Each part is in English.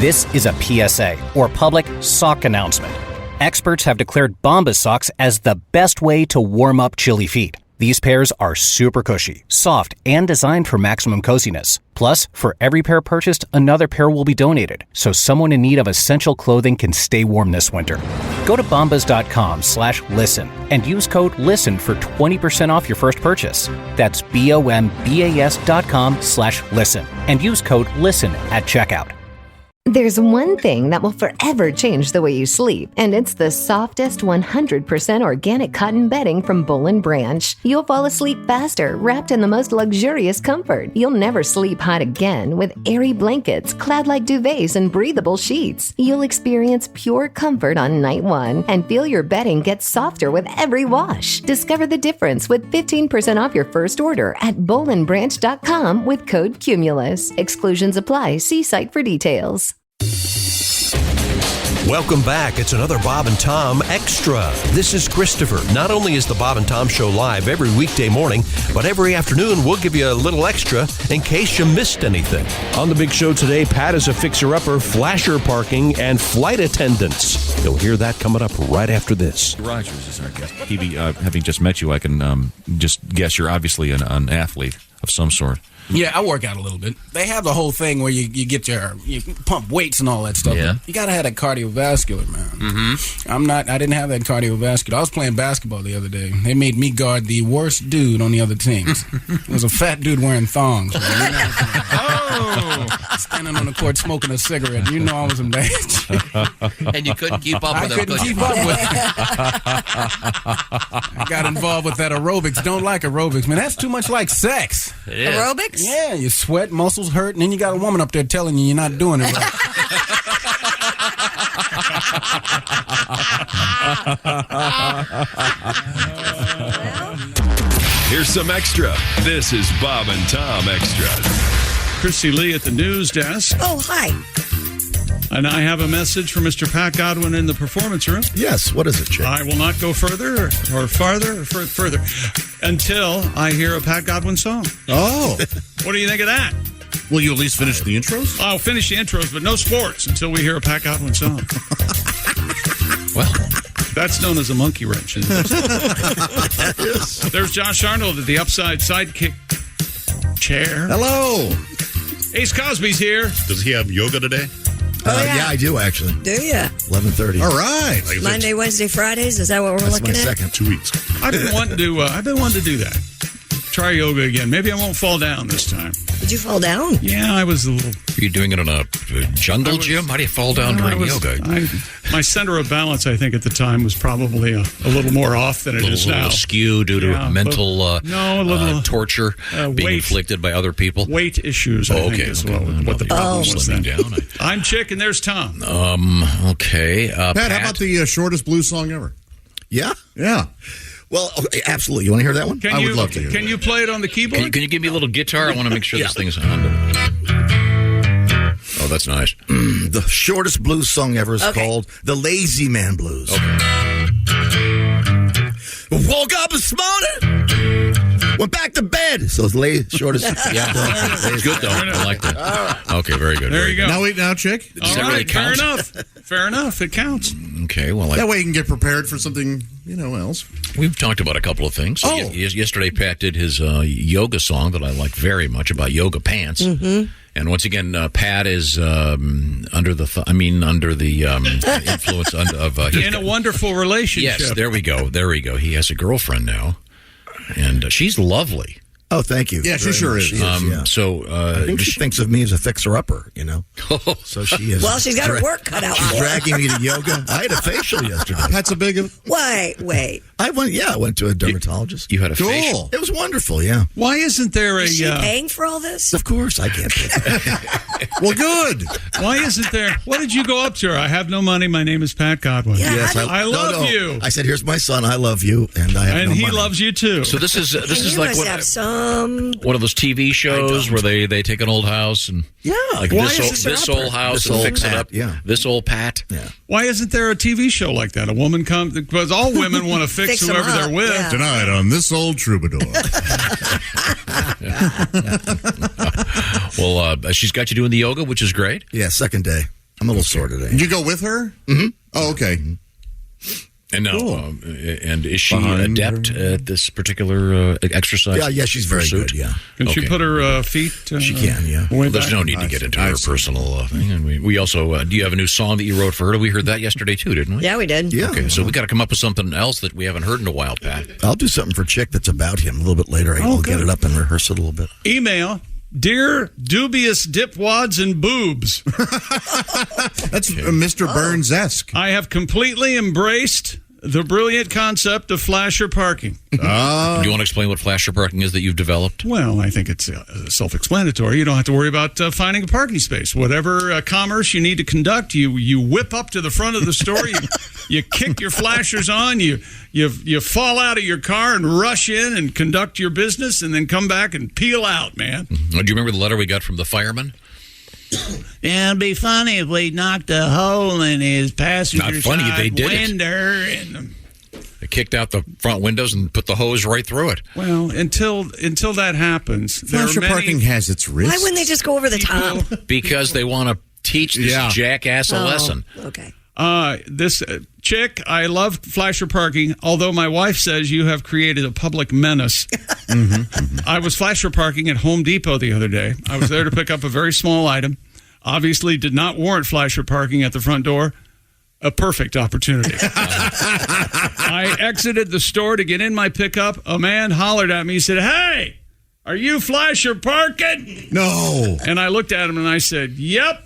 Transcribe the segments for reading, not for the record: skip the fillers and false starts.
This is a PSA, or public sock announcement. Experts have declared Bombas socks as the best way to warm up chilly feet. These pairs are super cushy, soft, and designed for maximum coziness. Plus, for every pair purchased, another pair will be donated, so someone in need of essential clothing can stay warm this winter. Go to bombas.com/listen and use code LISTEN for 20% off your first purchase. That's BOMBAS.com/listen and use code LISTEN at checkout. There's one thing that will forever change the way you sleep, and it's the softest 100% organic cotton bedding from Boll & Branch. You'll fall asleep faster, wrapped in the most luxurious comfort. You'll never sleep hot again with airy blankets, cloud-like duvets, and breathable sheets. You'll experience pure comfort on night one and feel your bedding get softer with every wash. Discover the difference with 15% off your first order at bollandbranch.com with code CUMULUS. Exclusions apply. See site for details. Welcome back. It's another Bob and Tom Extra. This is Christopher. Not only is the Bob and Tom Show live every weekday morning, but every afternoon we'll give you a little extra in case you missed anything. On the big show today, Pat is a fixer-upper, flasher parking, and flight attendants. You'll hear that coming up right after this. Rogers is our guest. Hebe, having just met you, I can just guess you're obviously an athlete of some sort. Yeah, I work out a little bit. They have the whole thing where you pump weights and all that stuff. Yeah. You gotta have that cardiovascular, man. Mm-hmm. I didn't have that cardiovascular. I was playing basketball the other day. They made me guard the worst dude on the other teams. It was a fat dude wearing thongs. Standing on the court smoking a cigarette. You know I was embarrassed. And you couldn't keep up with him. I couldn't keep up with him. I got involved with that aerobics. Don't like aerobics, man. That's too much like sex. It is. Aerobics? Yeah, you sweat, muscles hurt, and then you got a woman up there telling you you're not doing it right. Here's some extra. This is Bob and Tom Extra. Christy Lee at the news desk. Oh, hi. And I have a message for Mr. Pat Godwin in the performance room. Yes, what is it, Chick? I will not go further or farther until I hear a Pat Godwin song. Oh. What do you think of that? Will you at least finish the intros? I'll finish the intros, but no sports until we hear a Pat Godwin song. Well, that's known as a monkey wrench. Yes. There's Josh Arnold at the upside sidekick chair. Hello. Ace Cosby's here. Does he have yoga today? Yeah, I do, actually. Do you? 11:30. All right. Monday, Wednesday, Fridays? Is that what we're looking at? That's my second 2 weeks. I've been wanting to do that. Try yoga again. Maybe I won't fall down this time. Did you fall down? Yeah, I was a little... Are you doing it in a jungle gym? How do you fall down during yoga? My center of balance, I think, at the time was probably a little more off than it is now. A little skew due to mental torture being inflicted by other people. Weight issues, I think, is what the problem was then. I'm Chick, and there's Tom. Okay. Pat, how about the shortest blues song ever? Yeah? Yeah. Well, okay, absolutely. You want to hear that one? I would love to hear Can you play it on the keyboard? Can you give me a little guitar? I want to make sure this thing's on. Oh, that's nice. The shortest blues song ever is called The Lazy Man Blues. Okay. Woke up this morning, went back to bed. So it's shortest. Yeah, it's good though. I like that. Okay, very good. There you go. Now, Chick. Does that really count? Fair enough. It counts. Okay, well, that way you can get prepared for something, else. We've talked about a couple of things. Yesterday, Pat did his yoga song that I like very much about yoga pants. Mm-hmm. And once again, Pat is under the influence of in a wonderful relationship. Yes, there we go. He has a girlfriend now, and she's lovely. Oh, thank you. Yeah, she sure is. She is. So I think she thinks of me as a fixer-upper, So she is. Well, she's got her work cut out. She's dragging me to yoga. I had a facial yesterday. That's a big... Wait. I went to a dermatologist. You had a facial? It was wonderful, yeah. Why isn't there Is she paying for all this? Of course, I can't pay for it. Well, good. Why isn't there... What did you go up to her? I have no money. My name is Pat Godwin. Yeah, yes, I love you. I said, here's my son. I love you. And I have and no he money. loves you, too. So this is like what... have some... one of those TV shows where they take an old house and like this old house and fix it up. Yeah. This old Pat. Yeah. Why isn't there a TV show like that? A woman comes because all women want to fix whoever they're with. Yeah. Tonight on This Old Troubadour. Well, she's got you doing the yoga, which is great. Yeah, second day. I'm a little sore today. Did you go with her? Mm-hmm. Oh, okay. And now, Cool. and is she adept at this particular exercise? Yeah, she's very pursuit? good, yeah. Can she put her feet? She can, yeah. Well, there's no need to get into her personal thing. And we also, do you have a new song that you wrote for her? We heard that yesterday, too, didn't we? Yeah, we did. Yeah. Okay, so we got to come up with something else that we haven't heard in a while, Pat. I'll do something for Chick that's about him a little bit later. I'll get it up and rehearse it a little bit. Email. Dear dubious dipwads and boobs. That's Mr. Burns-esque. I have completely embraced the brilliant concept of flasher parking. Do you want to explain what flasher parking is that you've developed? Well, I think it's self-explanatory. You don't have to worry about finding a parking space. Whatever commerce you need to conduct, you whip up to the front of the store, you kick your flashers on, you fall out of your car and rush in and conduct your business, and then come back and peel out, man. Do you remember the letter we got from the fireman? Yeah, it'd be funny if we knocked a hole in his passenger Not funny, side they did it. window. They kicked out the front windows and put the hose right through it. Well, until that happens, Flasher parking has its risks. Why wouldn't they just go over the top? Because they want to teach this jackass a lesson. Okay. This chick, I love flasher parking, although my wife says you have created a public menace. I was flasher parking at Home Depot the other day. I was there to pick up a very small item. Obviously did not warrant flasher parking at the front door. A perfect opportunity. I exited the store to get in my pickup. A man hollered at me. He said, "Hey, are you flasher parking?" No. And I looked at him and I said, "Yep."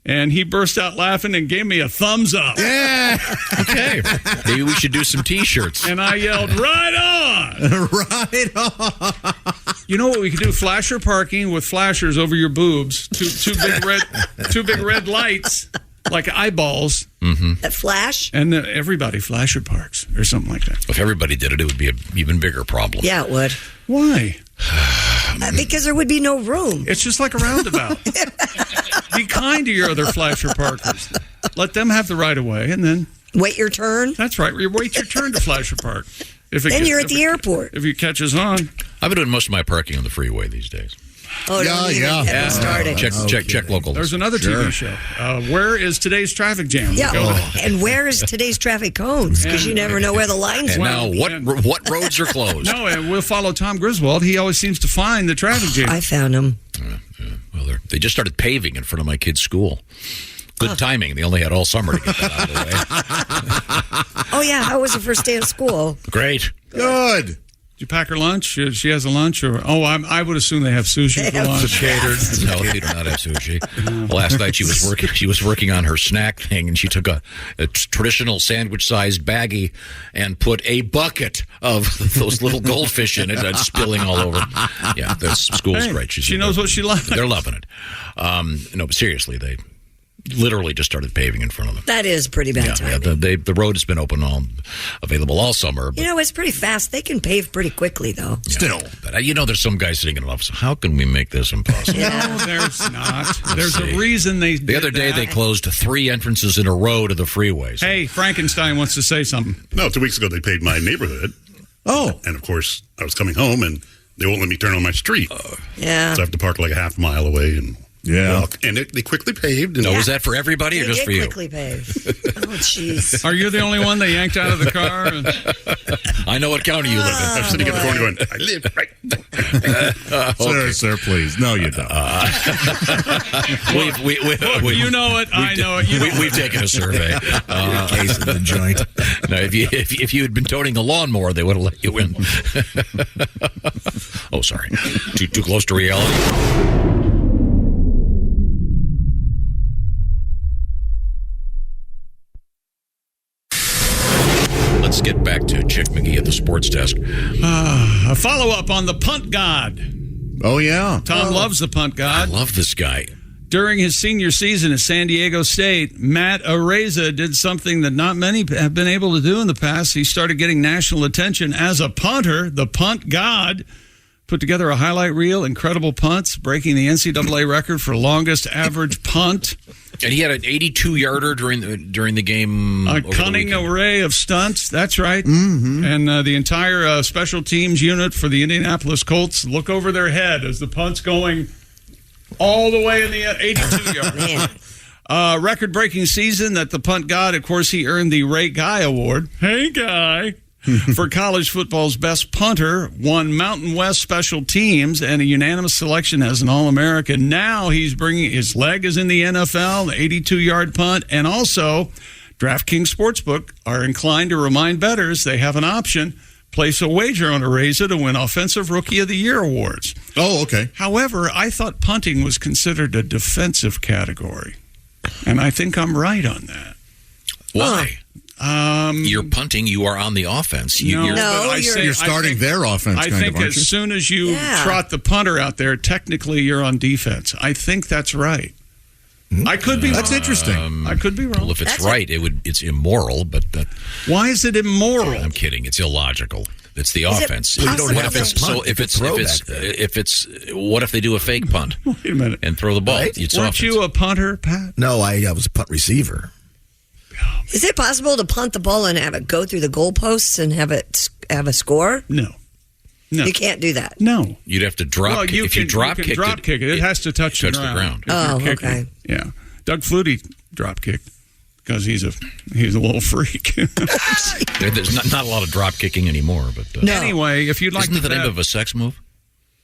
And he burst out laughing and gave me a thumbs up. Yeah. Okay. Maybe we should do some T-shirts. And I yelled, "Right on!" Right on. You know what we could do? Flasher parking with flashers over your boobs. Two big red lights, like eyeballs. That flash? And everybody flasher parks or something like that. If everybody did it, it would be an even bigger problem. Yeah, it would. Why? Because there would be no room. It's just like a roundabout. Be kind to your other flasher parkers. Let them have the right of way, and then wait your turn. That's right. You wait your turn to flasher park. Then you're at the airport. If it catches on. I've been doing most of my parking on the freeway these days. Oh, don't even get me started. Check local. There's another TV show. Where is today's traffic jam? Yeah, and where is today's traffic cones? Because you never know where the lines and are. now, what roads are closed? No, and we'll follow Tom Griswold. He always seems to find the traffic jam. I found him. Well, they just started paving in front of my kid's school. Good timing. They only had all summer to get that out of the way. Oh, yeah. How was the first day of school? Great. Good. Did you pack her lunch? She has a lunch, or I would assume they have sushi for lunch. Catered. No, they do not have sushi. Last night she was working on her snack thing, and she took a traditional sandwich-sized baggie and put a bucket of those little goldfish in it, and spilling all over. Yeah, the school's great. She knows what she likes. They're loving it. No, but seriously, they literally just started paving in front of them. That is pretty bad timing. The road has been available all summer. You know, it's pretty fast. They can pave pretty quickly, though. Still. But there's some guys sitting in an office. How can we make this impossible? No, there's not. There's a reason they did The other day, they closed 3 entrances in a row to the freeways. Hey, Frankenstein wants to say something. No, 2 weeks ago, they paved my neighborhood. Oh. And, of course, I was coming home, and they won't let me turn on my street. Yeah. So I have to park like a half mile away and walk. And they quickly paved. And was that for everybody or just for you? Quickly paved. Oh, jeez. Are you the only one they yanked out of the car? I know what county you live in. I'm sitting in the corner going, I live right. Sir, please. No, you don't. You know it. I know it. We've taken a survey. Case of the joint. Now, if you had been toting the lawnmower, they would have let you in. Oh, sorry. Too close to reality? Let's get back to Chick McGee at the sports desk. A follow-up on the punt god. Oh, yeah. Tom loves the punt god. I love this guy. During his senior season at San Diego State, Matt Araiza did something that not many have been able to do in the past. He started getting national attention as a punter. The punt god put together a highlight reel, incredible punts, breaking the NCAA record for longest average punt. And he had an 82-yarder during the game. A cunning array of stunts. That's right. Mm-hmm. And the entire special teams unit for the Indianapolis Colts look over their head as the punt's going all the way in the 82 yard. Record-breaking season that the punt god, of course, he earned the Ray Guy Award. Hey, Guy. For college football's best punter, won Mountain West Special Teams and a unanimous selection as an All-American. Now he's bringing his leg is in the NFL, the 82-yard punt, and also DraftKings Sportsbook are inclined to remind bettors they have an option. Place a wager on a razor to win Offensive Rookie of the Year awards. Oh, okay. However, I thought punting was considered a defensive category, and I think I'm right on that. Why? You're punting. You are on the offense. You're starting their offense. I think as soon as you trot the punter out there, technically you're on defense. I think that's right. I could be wrong. That's interesting. I could be wrong. Well, if it's right, it's immoral. But why is it immoral? I'm kidding. It's illogical. It's the offense. Well, you don't have to what if they do a fake punt? Wait a minute. And throw the ball? Right? It's Weren't offense. you a punter, Pat? No, I was a punt receiver. Is it possible to punt the ball and have it go through the goalposts and have a score? No. You can't do that. No. You'd have to drop kick. If you drop kick it, it has to touch the ground. Oh, okay. Yeah. Doug Flutie drop kicked because he's a little freak. There's not a lot of drop kicking anymore. But anyway, if you'd like isn't to it the name of a sex move?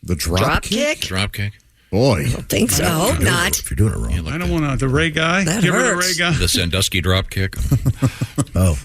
The drop kick? Drop kick. Boy. I don't think so. I hope not. If you're doing it wrong. I don't want to. The Ray Guy? That Give her the hurts. Ray Guy. The Sandusky drop kick. Oh.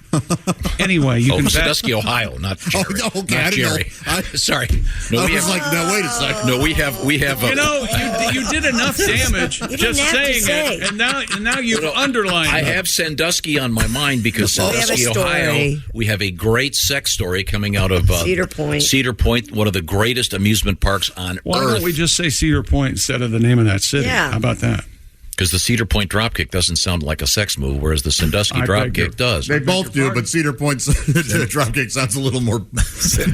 Anyway, you can bet. Sandusky, Ohio, not Jerry. Oh, okay. Not Jerry. Sorry. No, I was like, no, wait a second. No, we have. You know, you did enough damage just have to saying say. it, and now you've underlined I it. have Sandusky on my mind because Sandusky, Ohio, we have a great sex story coming out of Cedar Point. Cedar Point, one of the greatest amusement parks on Why earth. don't we just say Cedar Point instead of the name of that city? Yeah. How about that? Because the Cedar Point dropkick doesn't sound like a sex move, whereas the Sandusky I beg your- dropkick does. They both do, but Cedar Point's drop kick sounds a little more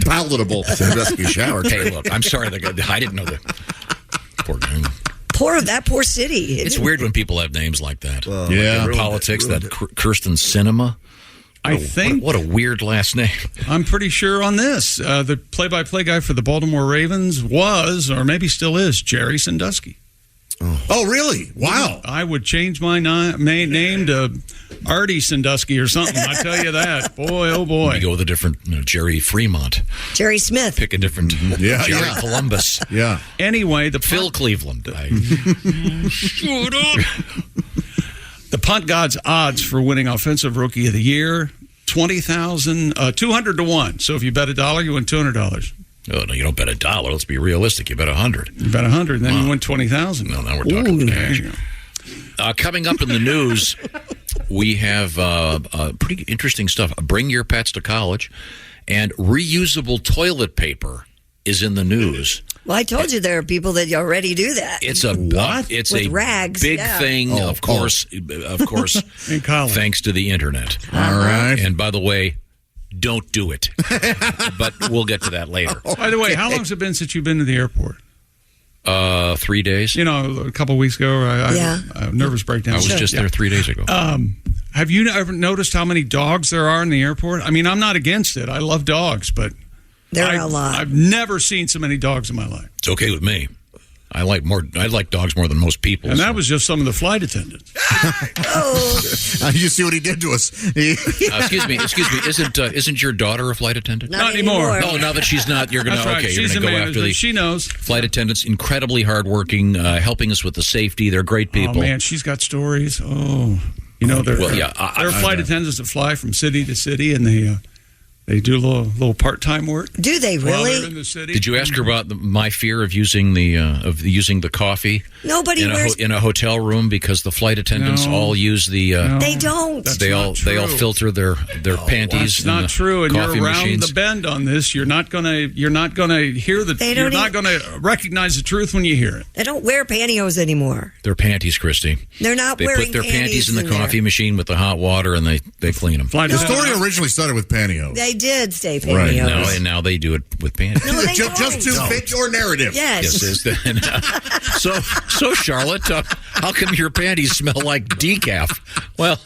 palatable. Sandusky shower. Hey, look, I'm sorry. I didn't know that. Poor Poor city. It's weird when people have names like that. Yeah. In politics, that Kirsten Sinema. I think What a weird last name. I'm pretty sure on this. The play-by-play guy for the Baltimore Ravens was, or maybe still is, Jerry Sandusky. Oh, really? Wow. I would change my name to Artie Sandusky or something. I tell you that. Boy, oh boy. You go with a different Jerry Fremont. Jerry Smith. Pick a different Jerry yeah. Columbus. Yeah. Anyway, the Phil Cleveland. Shut up. The punt god's odds for winning Offensive Rookie of the Year, 200 to 1. So if you bet $1, you win $200. Oh, no, you don't bet $1. Let's be realistic. You bet 100. You bet 100, then you win 20,000. No, now we're talking cash. There you go. Coming up in the news, we have pretty interesting stuff. Bring your pets to college, and reusable toilet paper is in the news. Well, I told you there are people that already do that. It's a what? It's With a rags, big yeah. thing, of course, In college. thanks to the internet. All right. And by the way, don't do it. But we'll get to that later. By the way, how long has it been since you've been to the airport? 3 days. You know, a couple of weeks ago, I nervous breakdown. I was just there 3 days ago. Have you ever noticed how many dogs there are in the airport? I mean, I'm not against it. I love dogs, but there are a lot. I've never seen so many dogs in my life. It's okay with me. I like dogs more than most people. And that was just some of the flight attendants. You see what he did to us. Excuse me. Isn't your daughter a flight attendant? Not anymore. Oh, now that she's not, you're gonna That's right. okay. You're She's gonna a go manager. after the She knows. flight attendants. Incredibly hardworking, helping us with the safety. They're great people. Oh man, she's got stories. Oh, you know, there are flight I attendants that fly from city to city, and they do a little part-time work. Do they while really? they're in the city. Did you ask her about my fear of using the coffee? Nobody wears. in a hotel room because the flight attendants all use the. They don't. That's they all filter their panties. That's not true, and you're coffee around machines. the bend on this. You're not gonna hear the. You're not gonna recognize the truth when you hear it. They don't wear pantyhose anymore. Their panties, Christy. They're not They wearing put their panties in the there. coffee machine with the hot water, and they clean them. The story originally started with pantyhose. They did say Right. pantyhose. Now they do it with panties. No, they Just to don't. fit your narrative. Yes. So Charlotte, how come your panties smell like decaf? Well,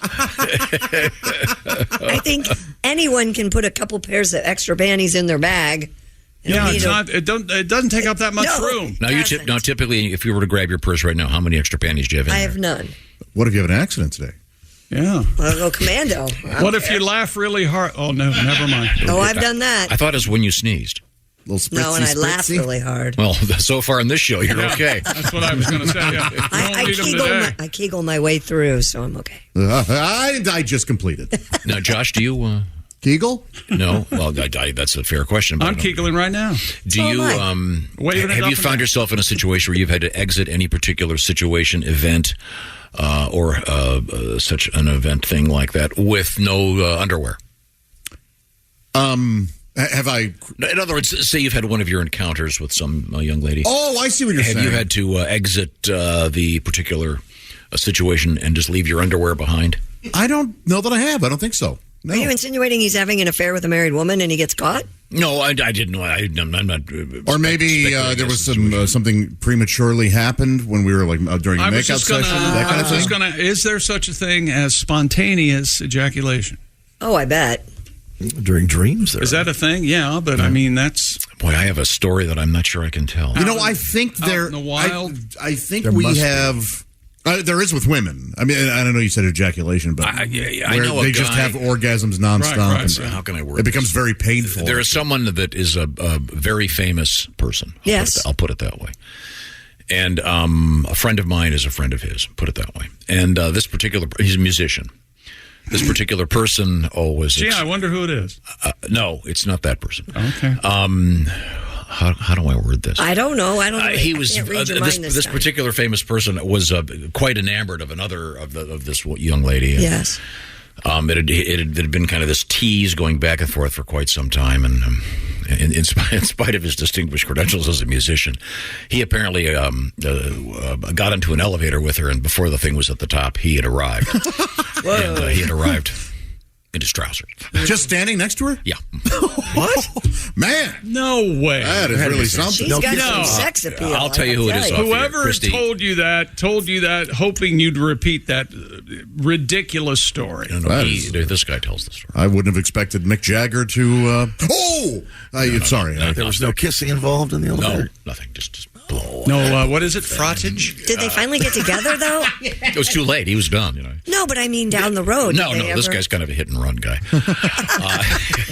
I think anyone can put a couple pairs of extra panties in their bag Yeah, it's not. It doesn't take up that much room. Now, typically, if you were to grab your purse right now, how many extra panties do you have in I there? have none. What if you have an accident today? Yeah. I'll go commando. What if you laugh really hard? Oh, no, never mind. Oh, I've done that. I thought it was when you sneezed. No, and I laugh really hard. Well, so far in this show, you're okay. That's what I was going to say. Yeah. I kegel my way through, so I'm okay. I just completed. Now, Josh, do you... Kegel? No. Well, that's a fair question. I'm kegling right now. Do you... have you found yourself in a situation where you've had to exit any particular situation, event, or such an event thing like that with no underwear? Have I? In other words, say you've had one of your encounters with some young lady. Oh, I see what you're saying. Have you had to exit the particular situation and just leave your underwear behind? I don't know that I have. I don't think so. No. Are you insinuating he's having an affair with a married woman and he gets caught? No, I didn't know. I'm not. Or maybe there was something prematurely happened when we were during a makeout session. That kind of thing. Is there such a thing as spontaneous ejaculation? Oh, I bet. During dreams? Is that a thing? Yeah, but I mean, that's... Boy, I have a story that I'm not sure I can tell. I think there... in the wild? I think we have... there is with women. I mean, I don't know you said ejaculation, but I know they just have orgasms nonstop. Right. And so how can I word it becomes very painful. There is someone that is a very famous person. I'll put it that way. And a friend of mine is a friend of his, put it that way. And he's a musician. This particular person was... Gee, I wonder who it is. No, it's not that person. Okay. How do I word this? I don't know. He was this particular famous person was quite enamored of another of this young lady. Yes. It had been kind of this tease going back and forth for quite some time, and in spite of his distinguished credentials as a musician, he apparently got into an elevator with her, and before the thing was at the top, he had arrived. And he had arrived in his trousers. Just standing next to her? Yeah. What? Man. No way. That is really something. She's got some sex appeal. I'll tell you who it is. Whoever told you that, hoping you'd repeat that ridiculous story. This guy tells the story. I wouldn't have expected Mick Jagger to... sorry. There was no kissing involved in the elevator? No, nothing. Just what is it? Frottage? Did they finally get together, though? It was too late. He was done, No, but I mean down the road. No, this guy's kind of a hit-and-run guy.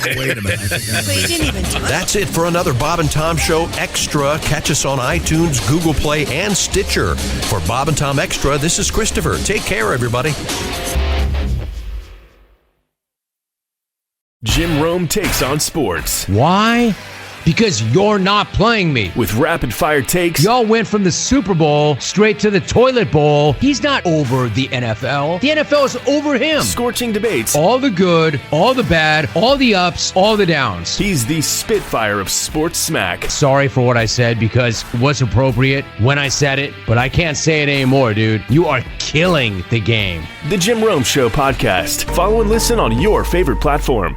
Wait a minute. But you didn't even talk. That's it for another Bob and Tom Show Extra. Catch us on iTunes, Google Play, and Stitcher. For Bob and Tom Extra, this is Christopher. Take care, everybody. Jim Rome takes on sports. Why? Because you're not playing me. With rapid-fire takes. Y'all went from the Super Bowl straight to the toilet bowl. He's not over the NFL. The NFL is over him. Scorching debates. All the good, all the bad, all the ups, all the downs. He's the Spitfire of sports smack. Sorry for what I said because it was appropriate when I said it, but I can't say it anymore, dude. You are killing the game. The Jim Rome Show podcast. Follow and listen on your favorite platform.